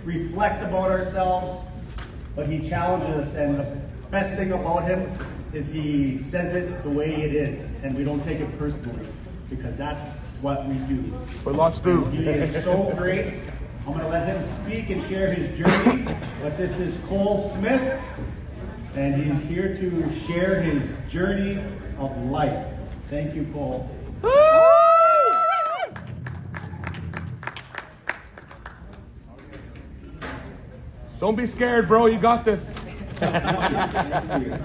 reflect about ourselves, but he challenges us, and the best thing about him is he says it the way it is, and we don't take it personally, because that's what we do. But lots do. He is so great. I'm going to let him speak and share his journey, but this is Cole Smith, and he's here to share his journey of life. Thank you, Cole. Don't be scared, bro. You got this. Thank you.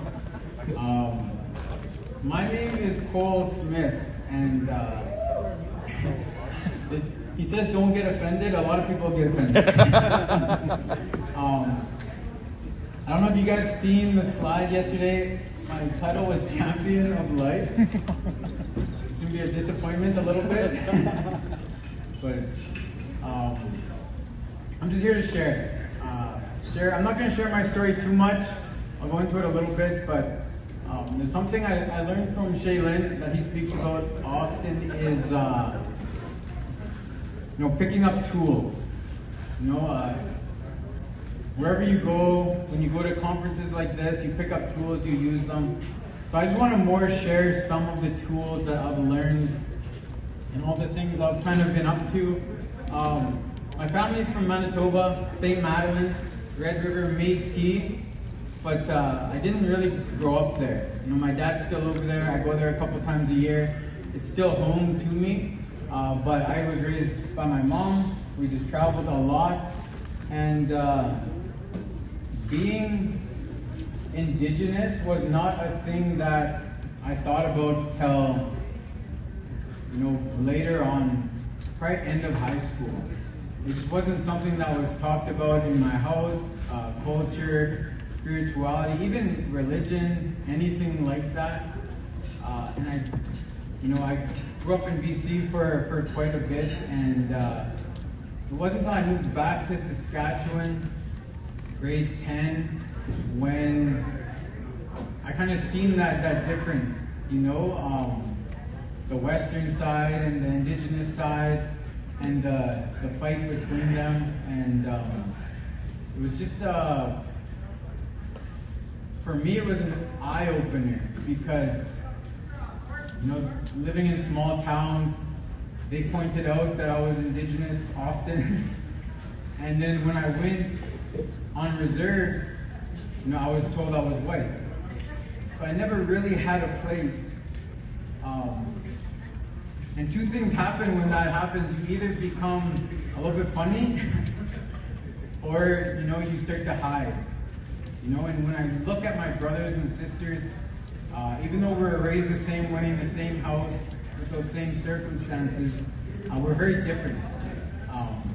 My name is Cole Smith, and he says don't get offended. A lot of people get offended. I don't know if you guys seen the slide yesterday. My title was Champion of Life. It's gonna be a disappointment a little bit, but I'm just here to share. I'm not going to share my story too much. I'll go into it a little bit, but there's something I learned from Shaylin that he speaks about often is, picking up tools. Wherever you go, when you go to conferences like this, you pick up tools, you use them. So I just want to more share some of the tools that I've learned and all the things I've kind of been up to. My family is from Manitoba, St. Madeleine, Red River, Métis, but I didn't really grow up there. My dad's still over there. I go there a couple times a year. It's still home to me, but I was raised by my mom. We just traveled a lot, and being Indigenous was not a thing that I thought about till later on, probably end of high school. It just wasn't something that was talked about in my house, culture, spirituality, even religion, anything like that. And I grew up in BC for quite a bit, and it wasn't until I moved back to Saskatchewan, grade 10, when I kind of seen that difference, the Western side and the Indigenous side, and the fight between them, and it was just, for me it was an eye-opener, because, living in small towns, they pointed out that I was Indigenous often, and then when I went on reserves, I was told I was white, but I never really had a place. And two things happen when that happens. You either become a little bit funny, or you start to hide. And when I look at my brothers and sisters, even though we're raised the same way in the same house with those same circumstances, we're very different.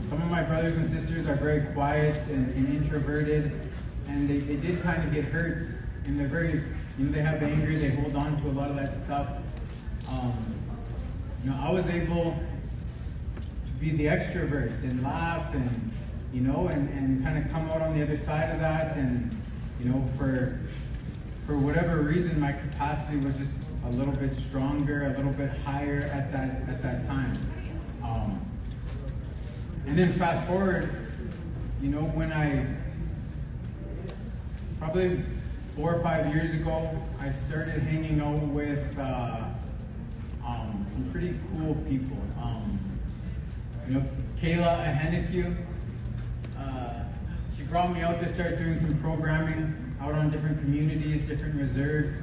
Some of my brothers and sisters are very quiet and introverted, and they did kind of get hurt, and they're very, they have anger, they hold on to a lot of that stuff. I was able to be the extrovert and laugh and, and kind of come out on the other side of that. And, for whatever reason, my capacity was just a little bit stronger, a little bit higher at that time. And then fast forward, when I, probably 4 or 5 years ago, I started hanging out with some pretty cool people. Kayla Ahenekew, she brought me out to start doing some programming out on different communities, different reserves.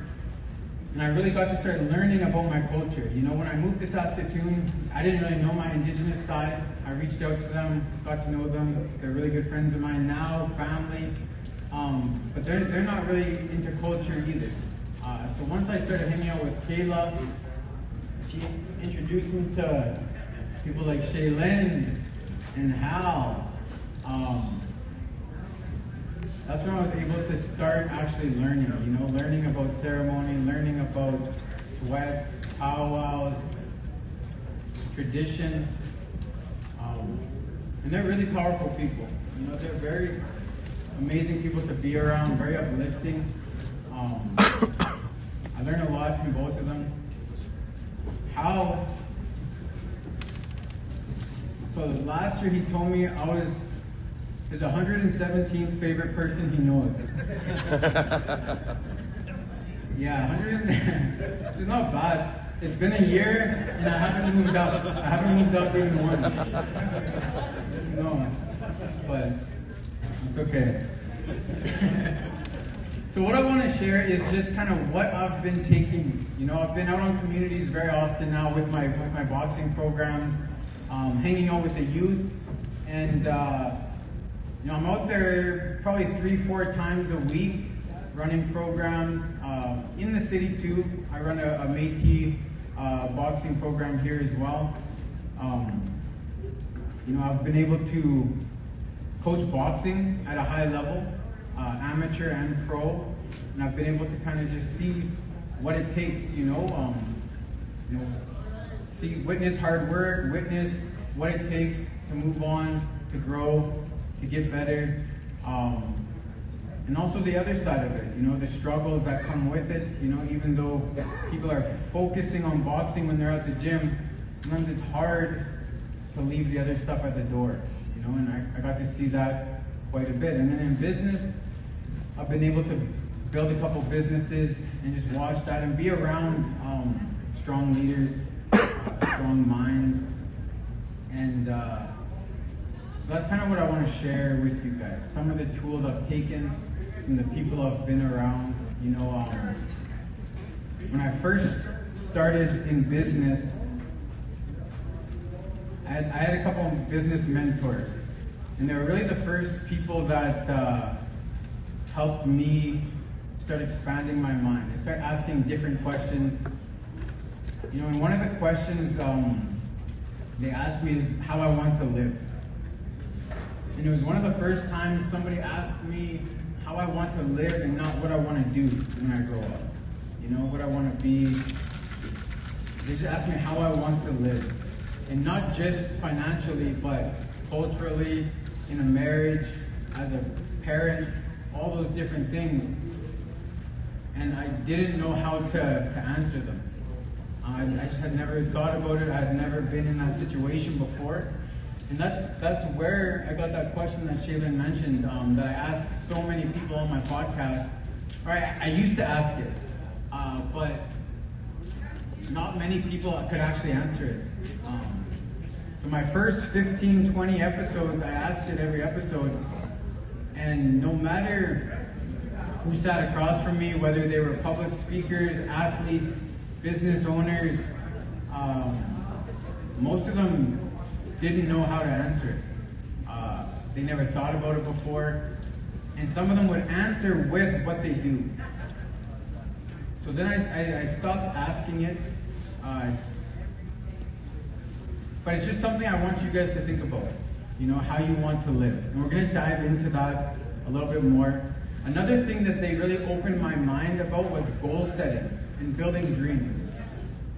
And I really got to start learning about my culture. When I moved to Saskatoon, I didn't really know my Indigenous side. I reached out to them, got to know them. They're really good friends of mine now, family. But they're not really into culture either. So once I started hanging out with Kayla, she introduced me to people like Shaylin and Hal. That's when I was able to start actually learning, learning about ceremony, learning about sweats, powwows, tradition. And they're really powerful people. They're very amazing people to be around, very uplifting. I learned a lot from both of them. So last year he told me I was his 117th favorite person he knows. Yeah, 100. It's not bad. It's been a year and I haven't moved up. I haven't moved up even once. No, but it's okay. So what I want to share is just kind of what I've been taking. You know, I've been out on communities very often now with my boxing programs, hanging out with the youth, and you know, I'm out there probably 3-4 times a week running programs in the city too. I run a Métis boxing program here as well. You know, I've been able to coach boxing at a high level, amateur and pro, and I've been able to kind of just see what it takes, you know, witness hard work, witness what it takes to move on, to grow, to get better, and also the other side of it, you know, the struggles that come with it. You know, even though people are focusing on boxing when they're at the gym, sometimes it's hard to leave the other stuff at the door, you know, and I got to see that quite a bit. And then in business, I've been able to build a couple businesses and just watch that and be around strong leaders, strong minds, and so that's kind of what I want to share with you guys. Some of the tools I've taken from the people I've been around. You know, when I first started in business, I had a couple of business mentors, and they were really the first people that helped me start expanding my mind. I started asking different questions. You know, and one of the questions they asked me is how I want to live. And it was one of the first times somebody asked me how I want to live and not what I want to do when I grow up. You know, what I want to be. They just asked me how I want to live. And not just financially, but culturally, in a marriage, as a parent, all those different things. And I didn't know how to answer them. I just had never thought about it. I had never been in that situation before. And that's where I got that question that Shaylin mentioned, that I asked so many people on my podcast. Or I used to ask it, but not many people could actually answer it. So my first 15, 20 episodes, I asked it every episode. And no matter who sat across from me, whether they were public speakers, athletes, business owners, most of them didn't know how to answer it. They never thought about it before. And some of them would answer with what they do. So then I stopped asking it. But it's just something I want you guys to think about. You know, how you want to live. And we're going to dive into that a little bit more. Another thing that they really opened my mind about was goal setting and building dreams.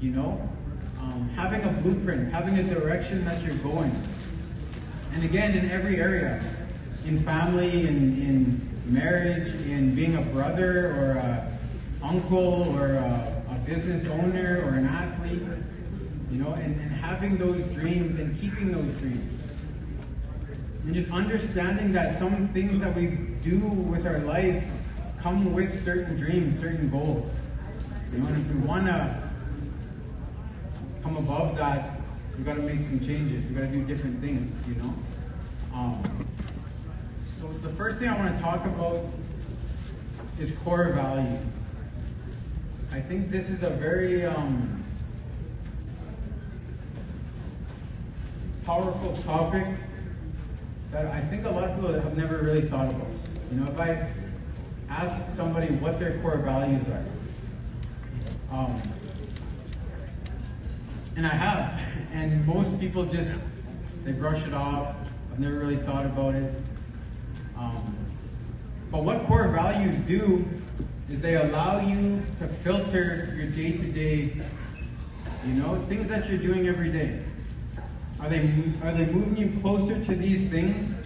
You know, having a blueprint, having a direction that you're going. And again, in every area, in family, in marriage, in being a brother or a uncle or a business owner or an athlete, you know, and having those dreams and keeping those dreams. And just understanding that some things that we do with our life come with certain dreams, certain goals. You know, and if we want to come above that, we've got to make some changes. We've got to do different things, you know. So the first thing I want to talk about is core values. I think this is a very powerful topic that I think a lot of people have never really thought about. You know, if I ask somebody what their core values are, and I have, and most people just, they brush it off. I've never really thought about it. But what core values do is they allow you to filter your day-to-day, you know, things that you're doing every day. Are they moving you closer to these things?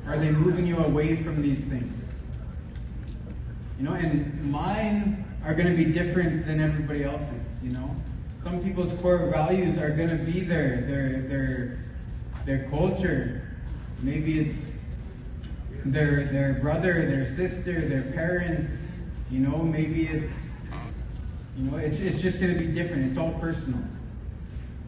Or are they moving you away from these things? You know, and mine are going to be different than everybody else's, you know. Some people's core values are going to be their culture. Maybe it's their brother, their sister, their parents, maybe it's just going to be different. It's all personal.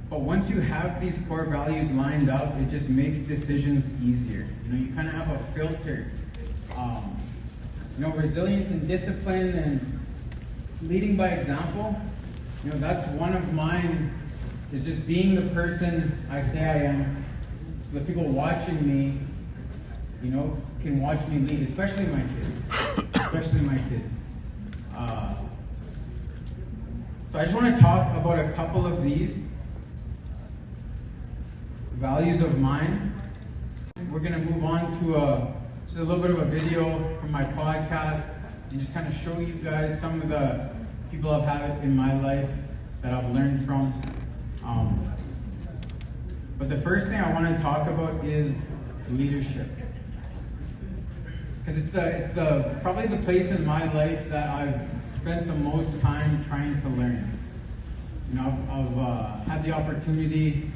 But once you have these core values lined up, it just makes decisions easier. You kind of have a filter. Resilience and discipline and leading by example, that's one of mine, is just being the person I say I am. So the people watching me, can watch me lead, especially my kids. So I just want to talk about a couple of these values of mine. We're going to move on to just a little bit of a video from my podcast and just kind of show you guys some of the people I've had in my life that I've learned from. But the first thing I want to talk about is leadership. Because it's probably the place in my life that I've spent the most time trying to learn. I've had the opportunity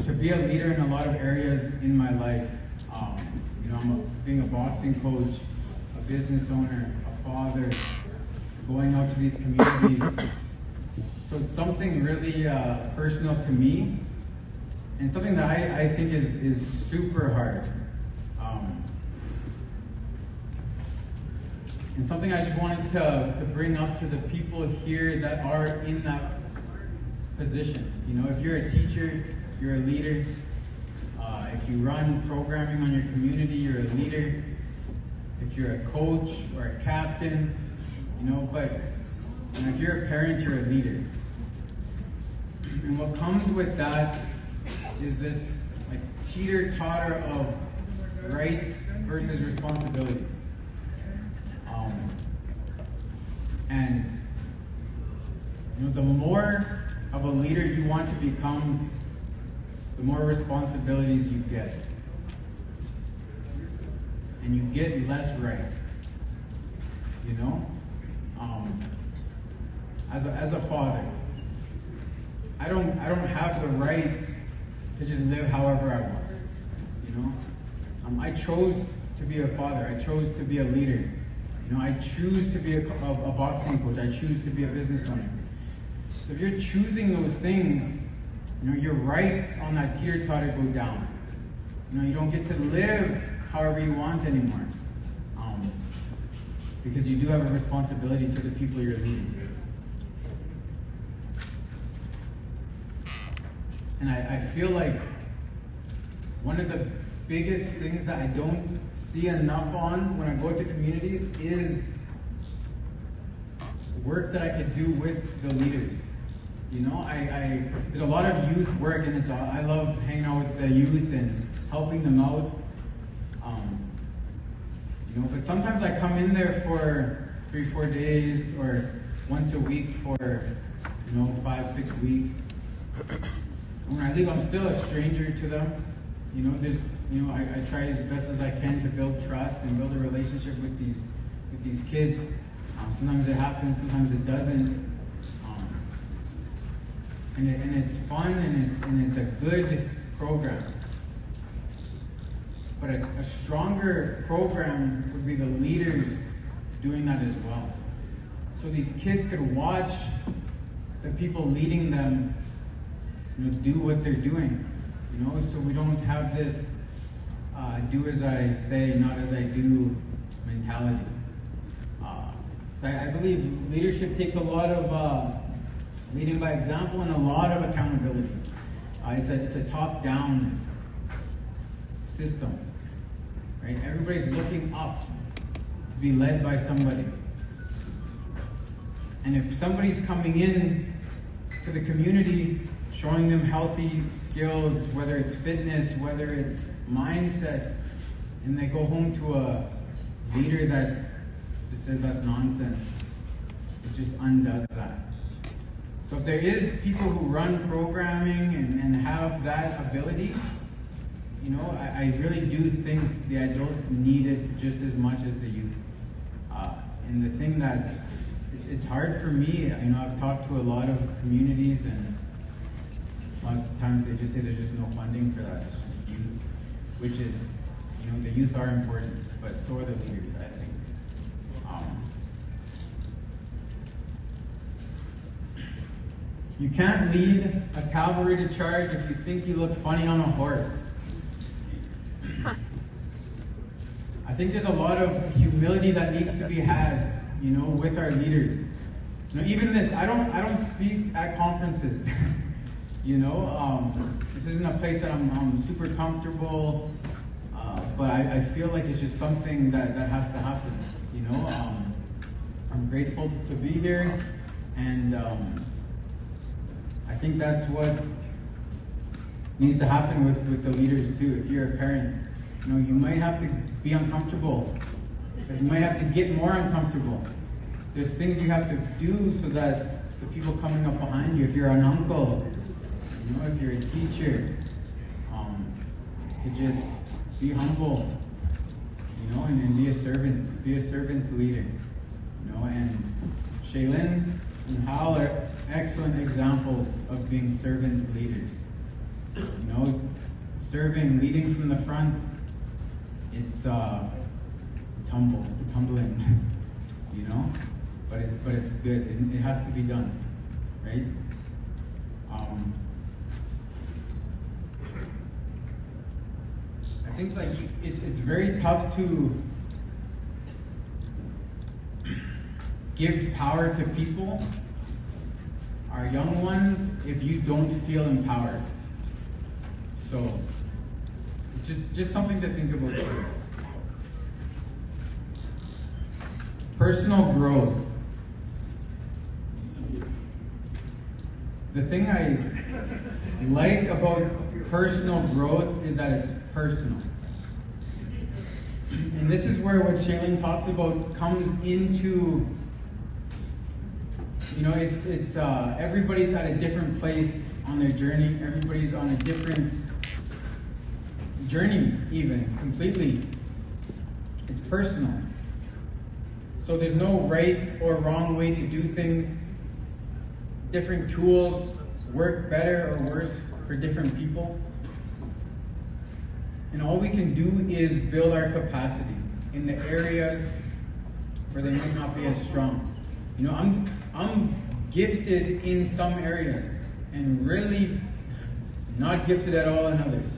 to be a leader in a lot of areas in my life. Being a boxing coach, a business owner, a father, going out to these communities. So it's something really personal to me, and something that I think is super hard. And something I just wanted to bring up to the people here that are in that position. If you're a teacher, you're a leader. If you run programming on your community, you're a leader. If you're a coach or a captain, but if you're a parent, you're a leader. And what comes with that is this teeter-totter of rights versus responsibilities. And the more of a leader you want to become, the more responsibilities you get. And you get less rights. As a father, I don't have the right to just live however I want. I chose to be a father. I chose to be a leader. I choose to be a boxing coach. I choose to be a business owner. So if you're choosing those things, your rights on that teeter-totter go down. You don't get to live however you want anymore. Because you do have a responsibility to the people you're leading. And I feel like one of the biggest things that I don't see enough on when I go to communities is work that I could do with the leaders. There's a lot of youth work, and I love hanging out with the youth and helping them out. But sometimes I come in there for 3-4 days or once a week for 5-6 weeks. And when I leave, I'm still a stranger to them. I try as best as I can to build trust and build a relationship with these kids. Sometimes it happens, sometimes it doesn't. And it's fun and it's a good program. But a stronger program would be the leaders doing that as well. So these kids could watch the people leading them do what they're doing. So we don't have this do as I say, not as I do mentality. I believe leadership takes a lot of leading by example and a lot of accountability. It's a top-down system, right? Everybody's looking up to be led by somebody. And if somebody's coming in to the community, showing them healthy skills, whether it's fitness, whether it's mindset, and they go home to a leader that just says that's nonsense, it just undoes that. So if there is people who run programming and have that ability, I really do think the adults need it just as much as the youth. And the thing that it's hard for me, I've talked to a lot of communities, and lots of times they just say there's just no funding for that. It's just youth. which is, the youth are important, but so are the leaders, I think. You can't lead a cavalry to charge if you think you look funny on a horse. I think there's a lot of humility that needs to be had, with our leaders. Even this, I don't speak at conferences. This isn't a place that I'm super comfortable, but I feel like it's just something that has to happen. I'm grateful to be here, and I think that's what needs to happen with the leaders too. If you're a parent, you might have to be uncomfortable, but you might have to get more uncomfortable. There's things you have to do so that the people coming up behind you, if you're an uncle, if you're a teacher, to just be humble, and be a servant leader, and Shaylin and Hal are excellent examples of being servant leaders. Serving, leading from the front, it's humbling, but it's good, and it has to be done, right? I think it's very tough to give power to people, our young ones, if you don't feel empowered. So it's just something to think about. Personal growth. The thing I like about personal growth is that it's personal. And this is where what Shaylin talks about comes into, it's everybody's at a different place on their journey. Everybody's on a different journey, even, completely. It's personal. So there's no right or wrong way to do things. Different tools work better or worse for different people. And all we can do is build our capacity in the areas where they might not be as strong. I'm gifted in some areas and really not gifted at all in others.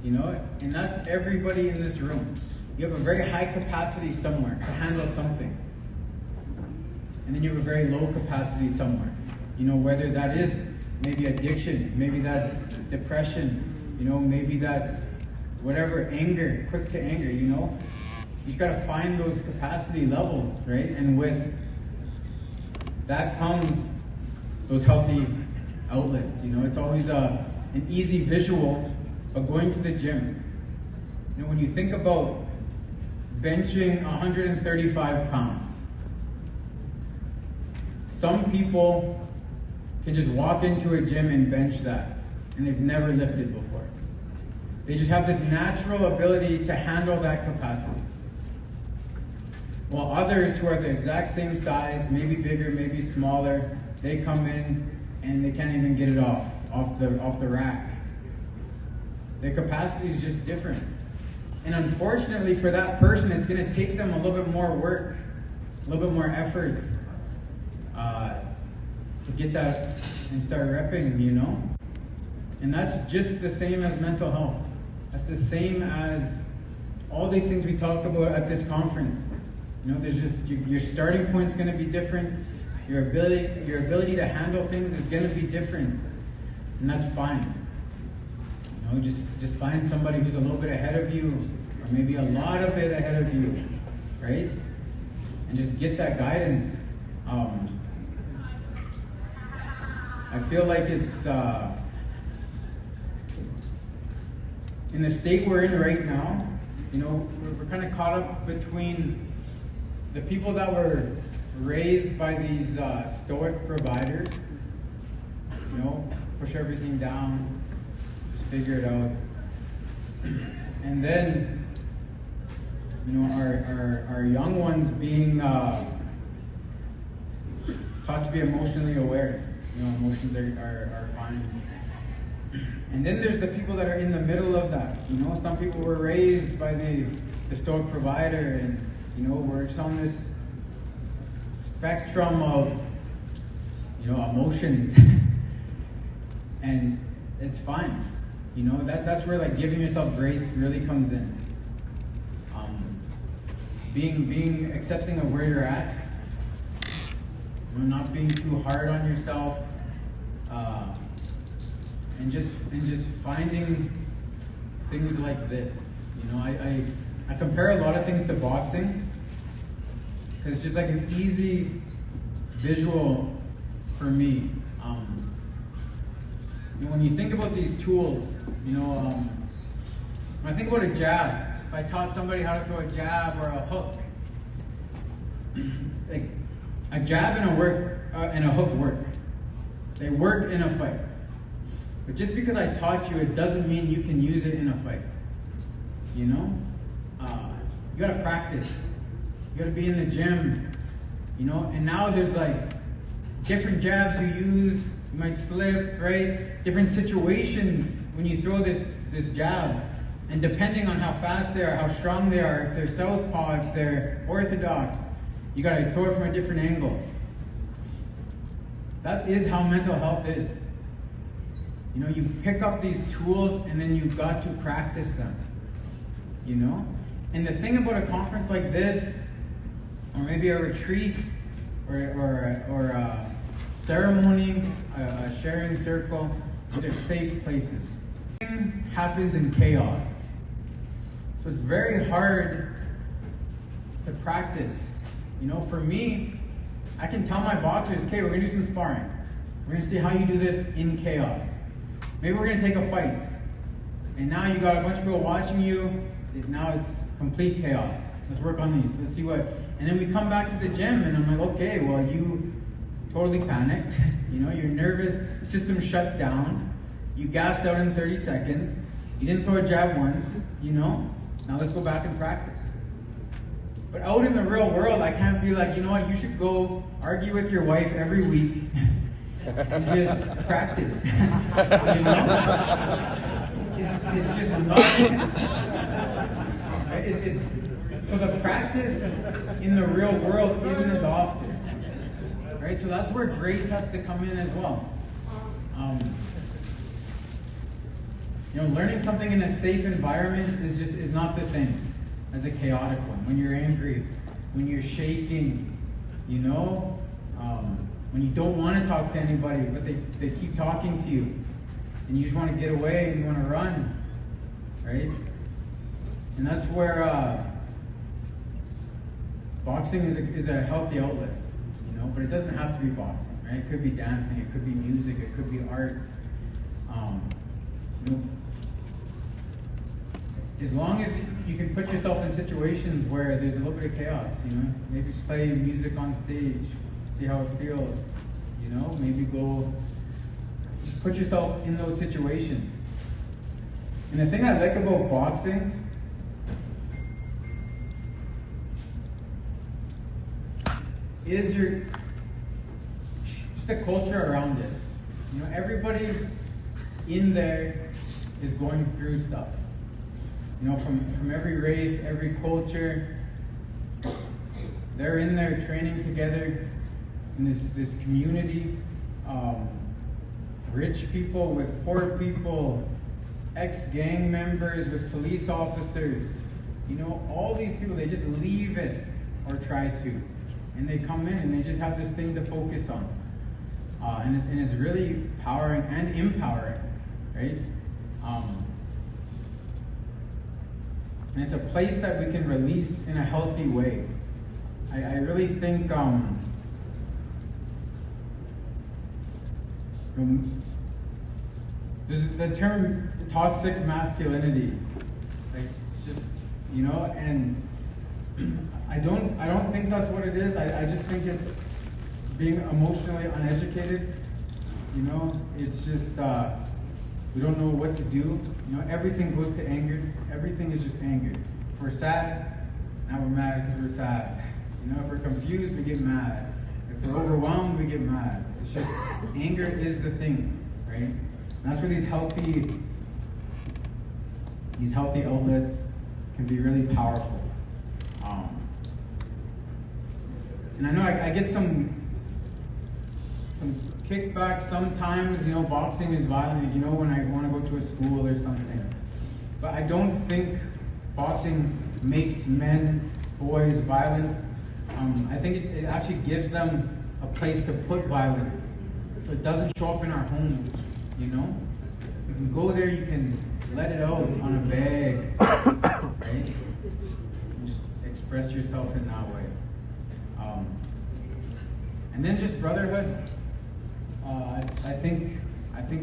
And that's everybody in this room. You have a very high capacity somewhere to handle something. And then you have a very low capacity somewhere. Whether that is maybe addiction, maybe that's depression, maybe that's whatever, anger, quick to anger, you just got to find those capacity levels, right? And with that comes those healthy outlets. It's always an easy visual of going to the gym. When you think about benching 135 pounds, some people can just walk into a gym and bench that, and they've never lifted before. They just have this natural ability to handle that capacity. While others who are the exact same size, maybe bigger, maybe smaller, they come in and they can't even get it off the rack. Their capacity is just different. And unfortunately for that person, it's going to take them a little bit more work, a little bit more effort to get that and start repping, And that's just the same as mental health. That's the same as all these things we talked about at this conference. There's just your starting point's going to be different. Your ability to handle things is going to be different, and that's fine. Just find somebody who's a little bit ahead of you, or maybe a lot of it ahead of you, right? And just get that guidance. I feel like it's in the state we're in right now. We're kind of caught up between the people that were raised by these stoic providers, push everything down, just figure it out. And then, our young ones being taught to be emotionally aware. Emotions are fine. And then there's the people that are in the middle of that. You know, some people were raised by the Stoic provider, and you know, we're just on this spectrum of, you know, emotions. And it's fine. You know, that's where like giving yourself grace really comes in. Being accepting of where you're at, you know, not being too hard on yourself, and just finding things like this. You know, I compare a lot of things to boxing because it's just like an easy visual for me. You know, when you think about these tools, you know, when I think about a jab, if I taught somebody how to throw a jab or a hook, like a jab and a hook work. They work in a fight. But just because I taught you, it doesn't mean you can use it in a fight. You know, you gotta practice. You gotta be in the gym. You know, and now there's like different jabs you use. You might slip, right? Different situations when you throw this jab. And depending on how fast they are, how strong they are, if they're southpaw, if they're orthodox, you gotta throw it from a different angle. That is how mental health is. You know, you pick up these tools and then you've got to practice them. You know? And the thing about a conference like this, or maybe a retreat, or a ceremony, a sharing circle, they're safe places. Everything happens in chaos. So it's very hard to practice. You know, for me, I can tell my boxers, okay, we're gonna do some sparring. We're gonna see how you do this in chaos. Maybe we're gonna take a fight. And now you got a bunch of people watching you. Now it's complete chaos. Let's work on these. Let's see what. And then we come back to the gym and I'm like, okay, well, you totally panicked. You know, your nervous system shut down. You gassed out in 30 seconds. You didn't throw a jab once, you know? Now let's go back and practice. But out in the real world, I can't be like, you know what, you should go argue with your wife every week and just practice. You know? It's just not. So the practice in the real world isn't as often. Right? So that's where grace has to come in as well. You know, learning something in a safe environment is not the same as a chaotic one. When you're angry, when you're shaking, you know, when you don't want to talk to anybody, but they keep talking to you, and you just want to get away and you want to run, right? And that's where boxing is a healthy outlet, you know, but it doesn't have to be boxing, right? It could be dancing, it could be music, it could be art. You know, as long as you can put yourself in situations where there's a little bit of chaos, you know, maybe play music on stage, see how it feels, you know, maybe go, just put yourself in those situations. And the thing I like about boxing is just the culture around it. You know, everybody in there is going through stuff. You know, from every race, every culture, they're in there training together in this community. Rich people with poor people, ex-gang members with police officers. You know, all these people, they just leave it or try to. And they come in and they just have this thing to focus on. And it's really empowering and empowering, right? And it's a place that we can release in a healthy way. I really think there's the term toxic masculinity. Like, just, you know, and I don't think that's what it is. I just think it's being emotionally uneducated. You know, it's just we don't know what to do. You know, everything goes to anger. Everything is just anger. If we're sad, now we're mad because we're sad. You know, if we're confused, we get mad. If we're overwhelmed, we get mad. It's just, anger is the thing, right? And that's where these healthy outlets can be really powerful. And I know I get some kickback sometimes, you know, boxing is violent, you know, when I want to go to a school or something. But I don't think boxing makes men, boys violent. I think it actually gives them a place to put violence, so it doesn't show up in our homes, you know? You can go there, you can let it out on a bag, right? And just express yourself in that way. And then just brotherhood. I think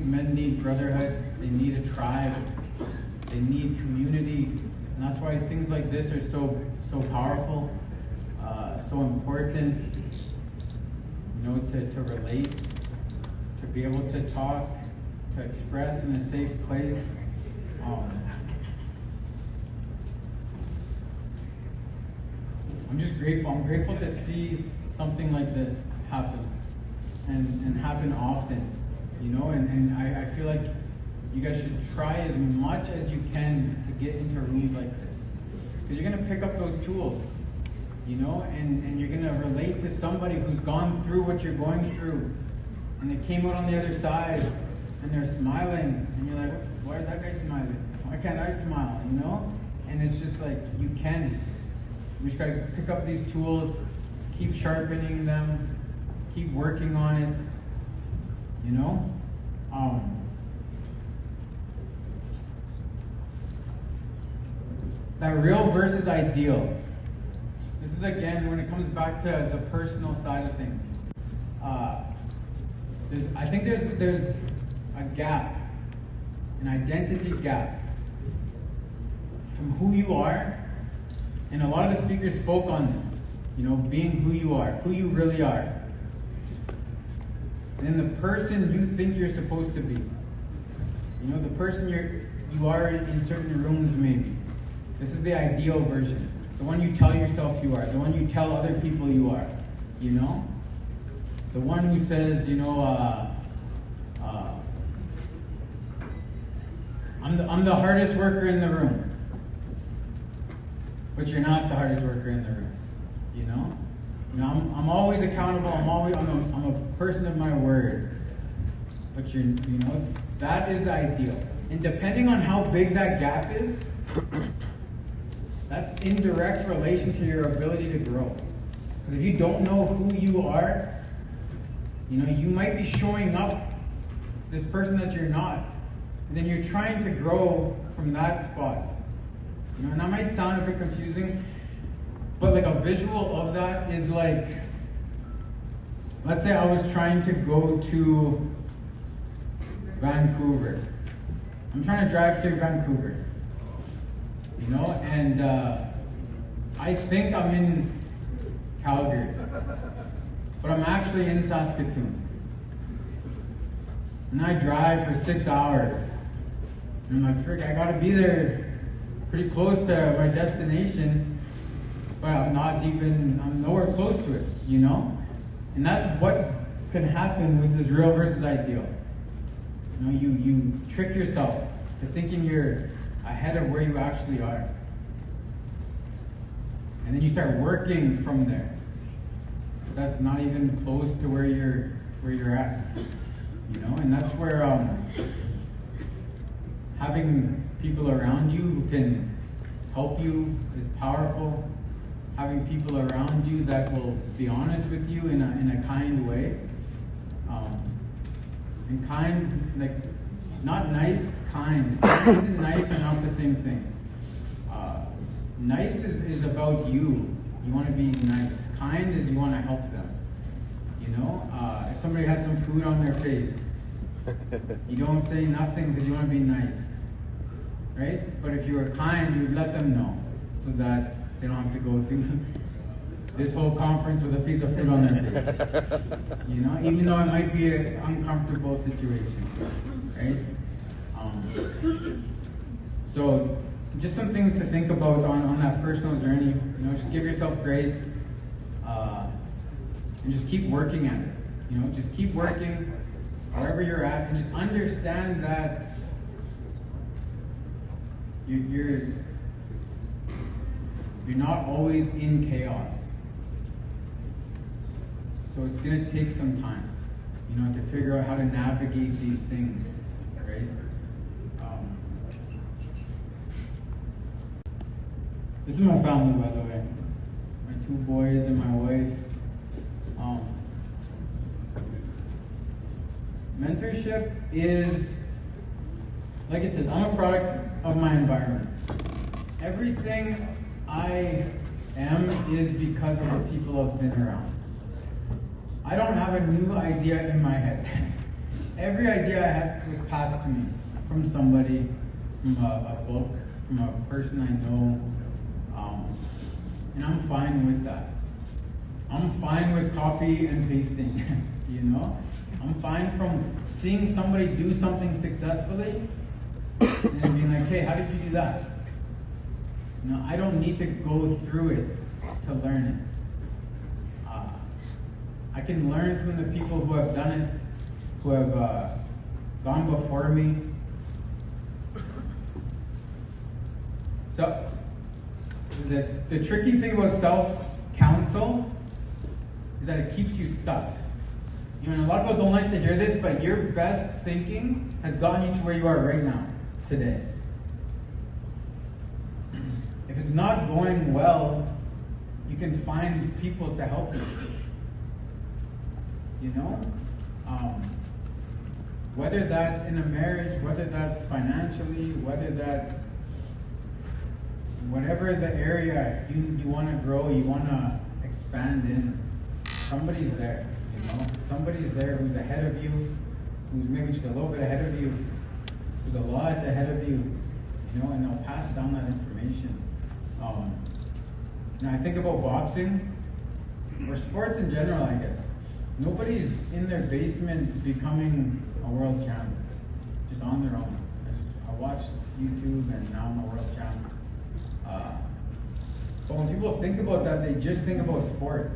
men need brotherhood. They need a tribe. They need community, and that's why things like this are so powerful, so important. You know, to relate, to be able to talk, to express in a safe place. I'm just grateful. I'm grateful to see something like this happen, and happen often. You know, and I feel like you guys should try as much as you can to get into rooms like this, because you're gonna pick up those tools. You know, and you're gonna relate to somebody who's gone through what you're going through, and they came out on the other side, and they're smiling, and you're like, why is that guy smiling? Why can't I smile? You know, and it's just like you can. We just gotta pick up these tools, keep sharpening them, keep working on it. You know, that real versus ideal. This is again when it comes back to the personal side of things. I think there's a gap, an identity gap from who you are, and a lot of the speakers spoke on this. You know, being who you are, who you really are, and then the person you think you're supposed to be. You know, the person you are in certain rooms maybe. This is the ideal version. The one you tell yourself you are, the one you tell other people you are, you know? The one who says, you know, I'm the hardest worker in the room. But you're not the hardest worker in the room, you know? You know, I'm always accountable, I'm a person of my word. But you know, that is the ideal. And depending on how big that gap is, that's in direct relation to your ability to grow. Because if you don't know who you are, you know, you might be showing up this person that you're not. And then you're trying to grow from that spot. You know, and that might sound a bit confusing, but like a visual of that is like, let's say I was trying to go to Vancouver. I'm trying to drive to Vancouver. You know, and I think I'm in Calgary, but I'm actually in Saskatoon. And I drive for 6 hours. And I'm like, frick, I gotta be there pretty close to my destination, but I'm nowhere close to it, you know? And that's what can happen with this real versus ideal. You know, you trick yourself to thinking you're ahead of where you actually are. And then you start working from there. But that's not even close to where you're at. You know, and that's where having people around you who can help you is powerful. Having people around you that will be honest with you in a kind way. And kind, like, not nice, kind. Kind and nice are not the same thing. Nice is about you. You want to be nice. Kind is you want to help them. You know, if somebody has some food on their face, you don't say nothing because you want to be nice, right? But if you were kind, you would let them know so that they don't have to go through this whole conference with a piece of food on their face. You know, even though it might be an uncomfortable situation, right? So just some things to think about on that personal journey. You know, just give yourself grace, and just keep working at it. You know, just keep working. wherever you're at, and just understand that you're not always in chaos. So it's going to take some time, to figure out how to navigate these things, right? This is my family, by the way. My 2 boys and my wife. Mentorship is, like it says, I'm a product of my environment. Everything I am is because of the people I've been around. I don't have a new idea in my head. Every idea I had was passed to me from somebody, from a book, from a person I know, and I'm fine with that. I'm fine with copy and pasting, I'm fine from seeing somebody do something successfully and being like, hey, how did you do that? I don't need to go through it to learn it. I can learn from the people who have done it, who have gone before me. So, the tricky thing about self-counsel is that it keeps you stuck. And a lot of people don't like to hear this, but your best thinking has gotten you to where you are right now, today. If it's not going well, you can find people to help you. Whether that's in a marriage, whether that's financially, whether that's whatever the area you want to grow, you want to expand in, somebody's there. Somebody's there who's ahead of you, who's maybe just a little bit ahead of you, who's a lot ahead of you, and they'll pass down that information. I think about boxing, or sports in general, I guess. Nobody's in their basement becoming a world champ, just on their own. I watched YouTube and now I'm a world champ. But when people think about that, they just think about sports.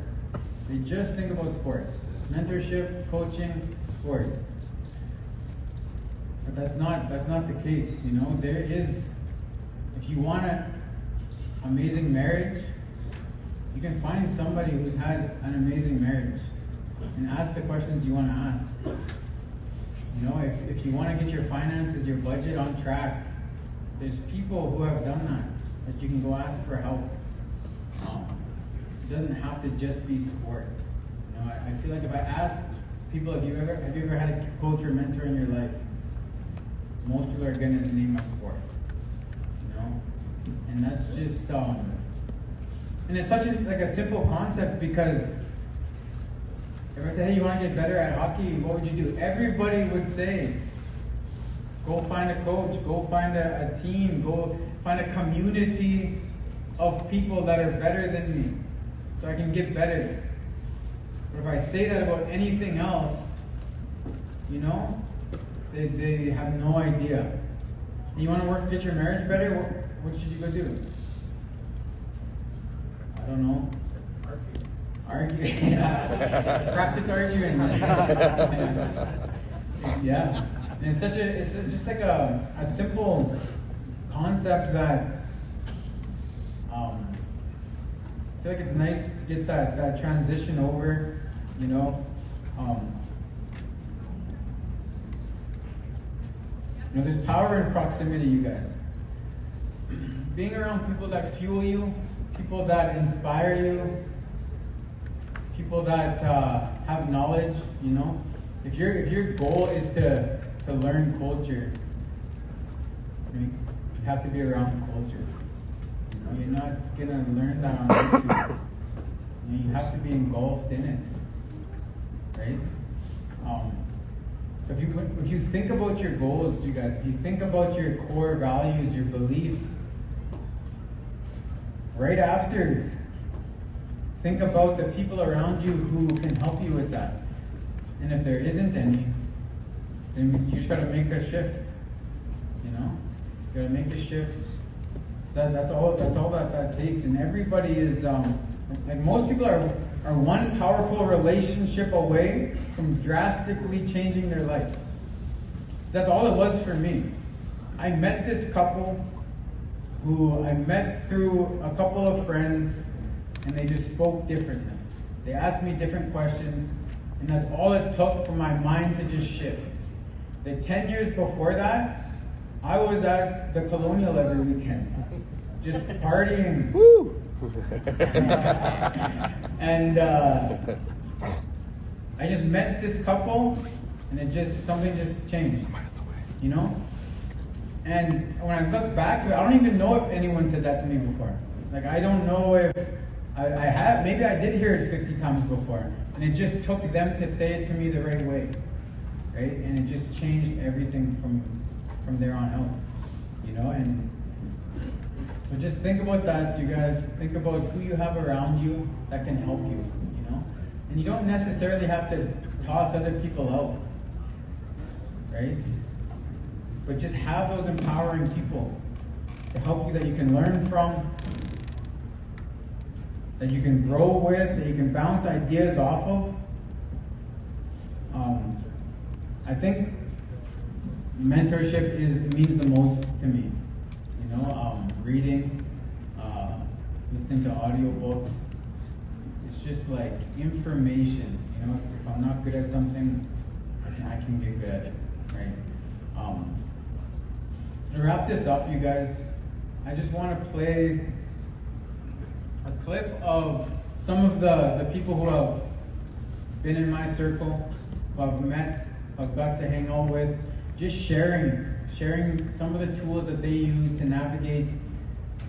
They just think about sports. Mentorship, coaching, sports. But that's not the case, There is, if you want an amazing marriage, you can find somebody who's had an amazing marriage and ask the questions you want to ask. If you want to get your finances, your budget on track, there's people who have done that you can go ask for help. It doesn't have to just be sports. I feel like if I ask people, have you ever had a coach or mentor in your life? Most people are going to name a sport. And that's just, and it's such a simple concept, because if I say, hey, you want to get better at hockey, what would you do? Everybody would say, go find a coach, go find a team, go find a community of people that are better than me, so I can get better. But if I say that about anything else, they have no idea. And you want to get your marriage better? What should you go do? I don't know. Argue. Yeah. Practice arguing. Yeah. And it's just like a simple concept that I feel like it's nice to get that transition over, there's power in proximity, you guys. Being around people that fuel you, people that inspire you, people that have knowledge, If your goal is to learn culture, you have to be around culture. You're not gonna learn that on YouTube. You have to be engulfed in it, right? So if you think about your goals, you guys, if you think about your core values, your beliefs, right after, think about the people around you who can help you with that. And if there isn't any, then you just gotta make a shift. You gotta make a shift. That's all that takes. And everybody is Like most people are one powerful relationship away from drastically changing their life. That's all it was for me. I met this couple who I met through a couple of friends, and they just spoke differently. They asked me different questions, and that's all it took for my mind to just shift. The 10 years before that, I was at the Colonial every weekend, just partying. Woo! And I just met this couple, and something just changed, you know? And when I look back, I don't even know if anyone said that to me before. Like, I don't know if I have, maybe I did hear it 50 times before, and it just took them to say it to me the right way, right? And it just changed everything from there on out, you know? And so just think about that, you guys. Think about who you have around you that can help you, you know? And you don't necessarily have to toss other people out, right? But just have those empowering people to help you, that you can learn from, that you can grow with, that you can bounce ideas off of. I think mentorship means the most to me. You know, reading, listening to audiobooks. It's just like information. You know, if I'm not good at something, I can get good at it, right? To wrap this up, you guys, I just want to play a clip of some of the people who have been in my circle, who I've met, who I've got to hang out with, just sharing some of the tools that they use to navigate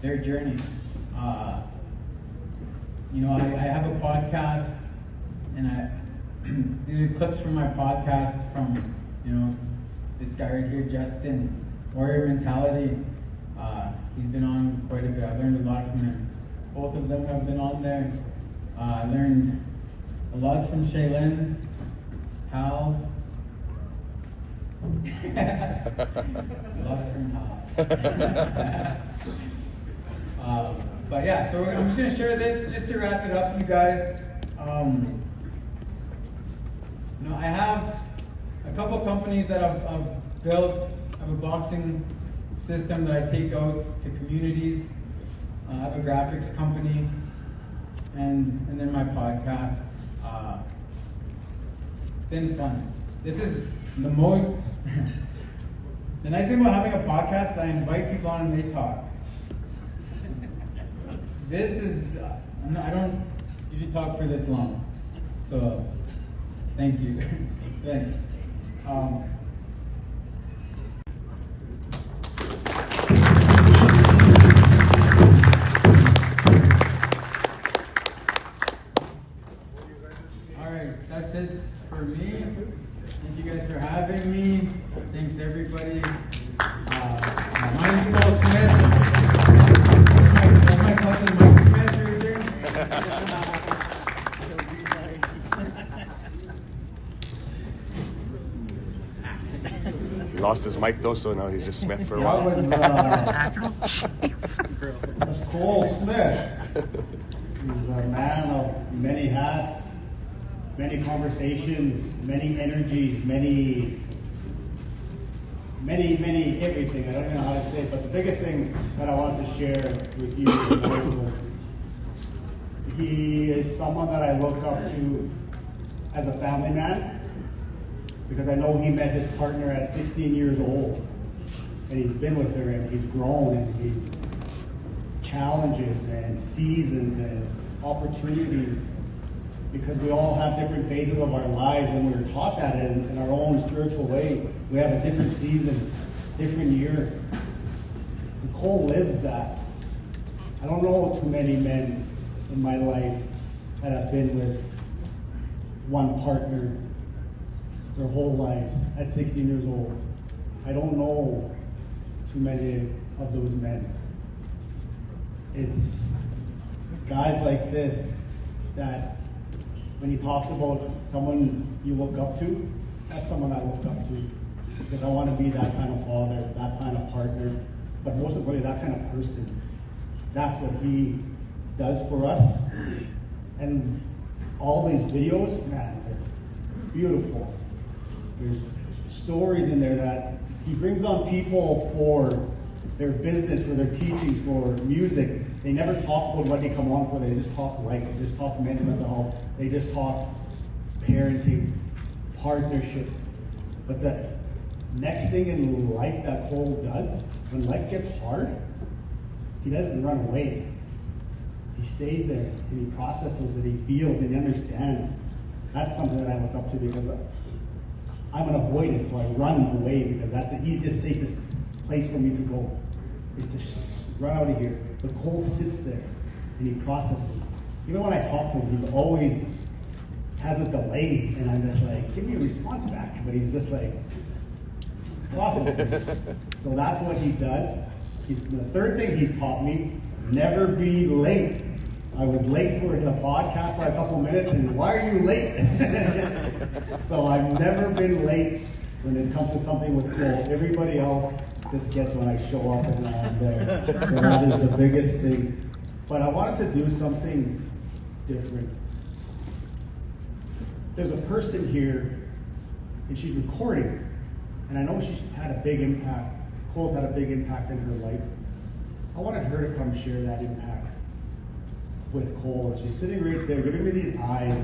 their journey. You know, I have a podcast, and these are clips from my podcast from, you know, this guy right here, Justin, Warrior Mentality. He's been on quite a bit. I've learned a lot from him. Both of them have been on there. I learned a lot from Shaylin, Hal. Lots from Hal. But yeah, so I'm just going to share this just to wrap it up, you guys. You know, I have a couple companies that I've built. I have a boxing system that I take out to communities. I have a graphics company, and then my podcast. It's been fun. This is the most. The nice thing about having a podcast is I invite people on and they talk. This is. I don't usually talk for this long, so thank you. Thanks. That's it for me. Thank you guys for having me. Thanks everybody. My name's Cole Smith. That's my cousin Mike Smith right there. He lost his mic though, so now he's just Smith for a That while. was Cole Smith. He's a man of many hats, many conversations, many energies, many everything. I don't even know how to say it, but the biggest thing that I wanted to share with you was he is someone that I look up to as a family man, because I know he met his partner at 16 years old, and he's been with her, and he's grown, and he's challenges and seasons and opportunities, because we all have different phases of our lives, and we're taught that in our own spiritual way. We have a different season, different year. And Cole lives that. I don't know too many men in my life that have been with one partner their whole lives at 16 years old. I don't know too many of those men. It's guys like this that when he talks about someone you look up to, that's someone I look up to, because I want to be that kind of father, that kind of partner, but most importantly, that kind of person. That's what he does for us. And all these videos, man, they're beautiful. There's stories in there that he brings on people for their business, for their teachings, for music. They never talk about what they come on for. They just talk life. They just talk mental health. They just talk parenting, partnership. But the next thing in life that Cole does, when life gets hard, he doesn't run away. He stays there and he processes it, he feels it, he understands. That's something that I look up to because I'm an avoidant, so I run away because that's the easiest, safest place for me to go, is to run out of here. But Cole sits there and he processes. Even when I talk to him, he's always has a delay, and I'm just like, give me a response back. But he's just like, processing. So that's what he does. The third thing he's taught me, never be late. I was late for the podcast by a couple minutes, and why are you late? So I've never been late when it comes to something with Cole. Everybody else just gets when I show up and I'm there. So that is the biggest thing. But I wanted to do something different. There's a person here, and she's recording, and I know she's had a big impact. Cole's had a big impact in her life. I wanted her to come share that impact with Cole. And she's sitting right there, giving me these eyes.